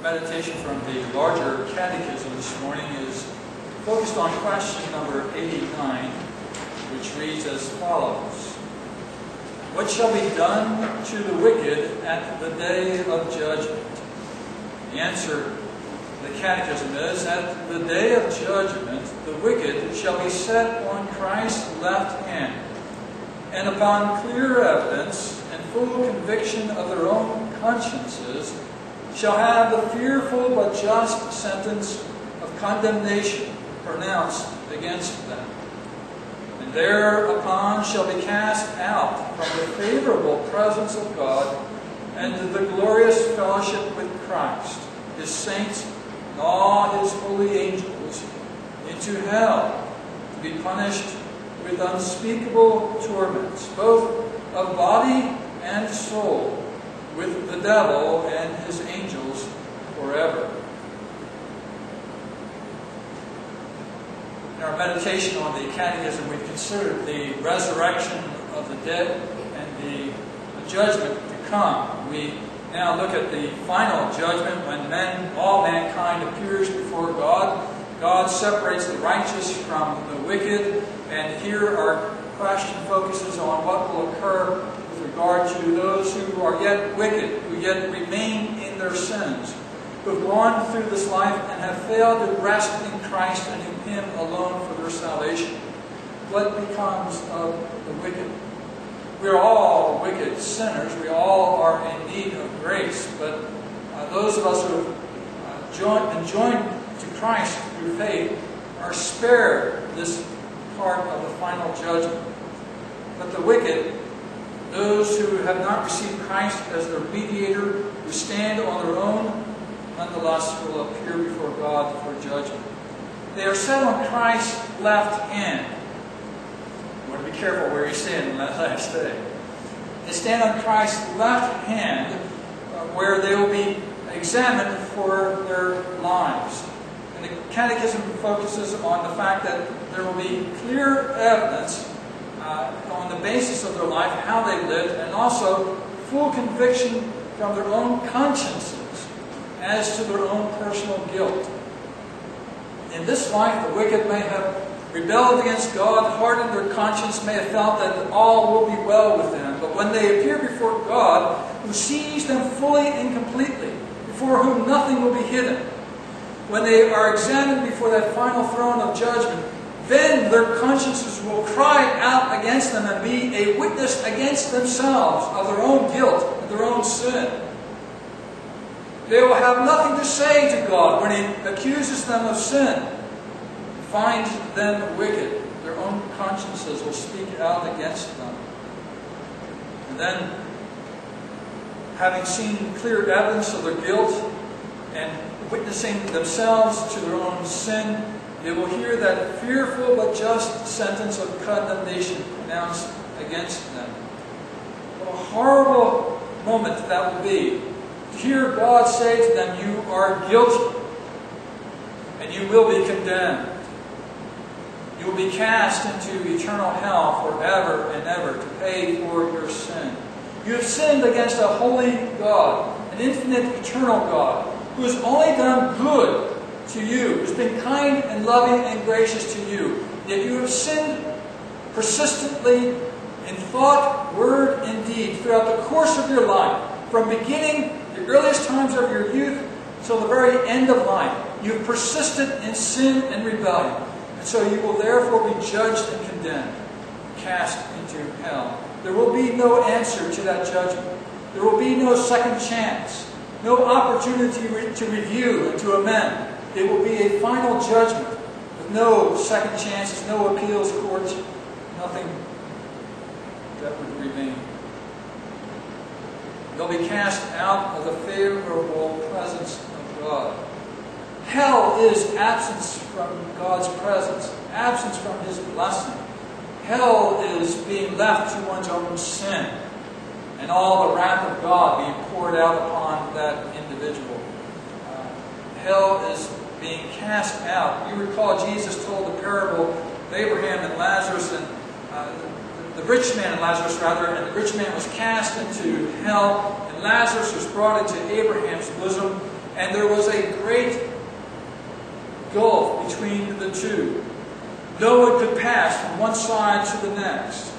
meditation from the larger Catechism this morning is focused on question number 89, which reads as follows. What shall be done to the wicked at the day of judgment? The answer to the Catechism is, at the day of judgment, the wicked shall be set on Christ's left hand, and upon clear evidence and full conviction of their own consciences, shall have the fearful but just sentence of condemnation pronounced against them. And thereupon shall be cast out from the favorable presence of God and to the glorious fellowship with Christ, His saints, and all His holy angels, into hell, to be punished with unspeakable torments, both of body and soul, with the devil and his angels forever. In our meditation on the Catechism, we've considered the resurrection of the dead and the judgment to come. We now look at the final judgment when all mankind appears before God. God separates the righteous from the wicked, and here our question focuses on what will occur with regard to those who are yet wicked, who yet remain in their sins, who have gone through this life and have failed to rest in Christ and in Him alone for their salvation. What becomes of the wicked? We are all wicked sinners. We all are in need of grace, but those of us who have been joined to Christ through faith are spared this part of the final judgment. But the wicked, those who have not received Christ as their mediator, who stand on their own, nonetheless will appear before God for judgment. They are set on Christ's left hand. You want to be careful where you stand on that last day. They stand on Christ's left hand, where they will be examined for their lives. And the Catechism focuses on the fact that there will be clear evidence on the basis of their life, how they lived, and also full conviction from their own consciences as to their own personal guilt. In this life, the wicked may have rebelled against God, hardened their conscience, may have felt that all will be well with them. But when they appear before God, who sees them fully and completely, before whom nothing will be hidden, when they are examined before that final throne of judgment, then their consciences will cry out against them and be a witness against themselves of their own guilt and their own sin. They will have nothing to say to God when He accuses them of sin. Finds them wicked. Their own consciences will speak out against them. And then, having seen clear evidence of their guilt and witnessing themselves to their own sin, they will hear that fearful but just sentence of condemnation pronounced against them. What a horrible moment that will be, to hear God say to them, "You are guilty, and you will be condemned. You will be cast into eternal hell forever and ever to pay for your sin. You have sinned against a holy God, an infinite, eternal God, who has only done good to you, who's been kind and loving and gracious to you. Yet you have sinned persistently in thought, word, and deed throughout the course of your life, from beginning the earliest times of your youth till the very end of life. You have persisted in sin and rebellion, and so you will therefore be judged and condemned, cast into hell. There will be no answer to that judgment. There will be no second chance, no opportunity to review and to amend. It will be a final judgment with no second chances, no appeals courts, nothing that would remain. They'll be cast out of the favorable presence of God. Hell is absence from God's presence, absence from His blessing. Hell is being left to one's own sin, and all the wrath of God being poured out upon that individual. Hell is being cast out. You recall Jesus told the parable of Abraham and Lazarus, and the rich man and Lazarus rather, and the rich man was cast into hell, and Lazarus was brought into Abraham's bosom, And there was a great gulf between the two. No one could pass from one side to the next.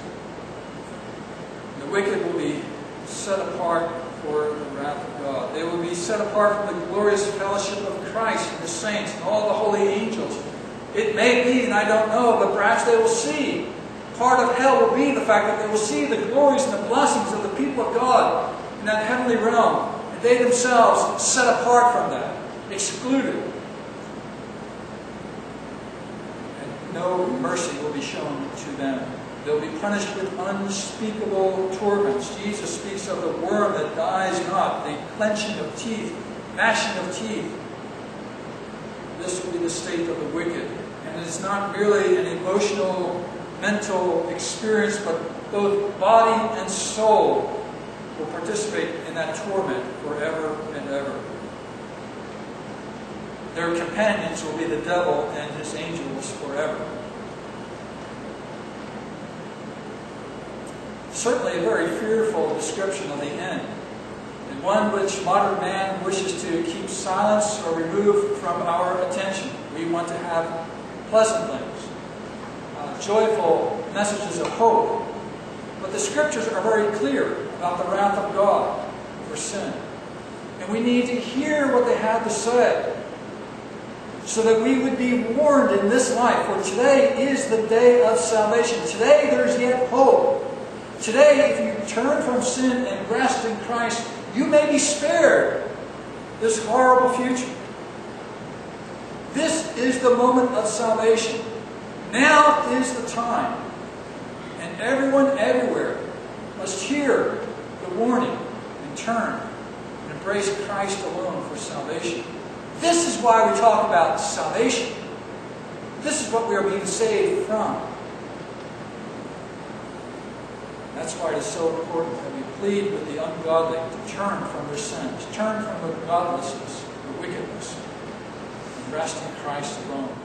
The wicked will be set apart for the wrath of God. They will be set apart from the glorious fellowship of Christ and the saints and all the holy angels. It may be, and I don't know, but perhaps they will see. Part of hell will be the fact that they will see the glories and the blessings of the people of God in that heavenly realm. And they themselves set apart from that, excluded. And no mercy will be shown to them. They'll be punished with unspeakable torments. Jesus speaks of the worm that dies not, the clenching of teeth, gnashing of teeth. This will be the state of the wicked. And it's not merely an emotional, mental experience, but both body and soul will participate in that torment forever and ever. Their companions will be the devil and his angels forever. Certainly a very fearful description of the end, and one which modern man wishes to keep silence or remove from our attention. We want to have pleasant things, joyful messages of hope. But the Scriptures are very clear about the wrath of God for sin. And we need to hear what they have to say so that we would be warned in this life. For today is the day of salvation. Today there's yet hope. Today, if you turn from sin and rest in Christ, you may be spared this horrible future. This is the moment of salvation. Now is the time. And everyone everywhere must hear the warning and turn and embrace Christ alone for salvation. This is why we talk about salvation. This is what we are being saved from. That's why it is so important that we plead with the ungodly to turn from their sins, turn from the godlessness, the wickedness, and rest in Christ alone.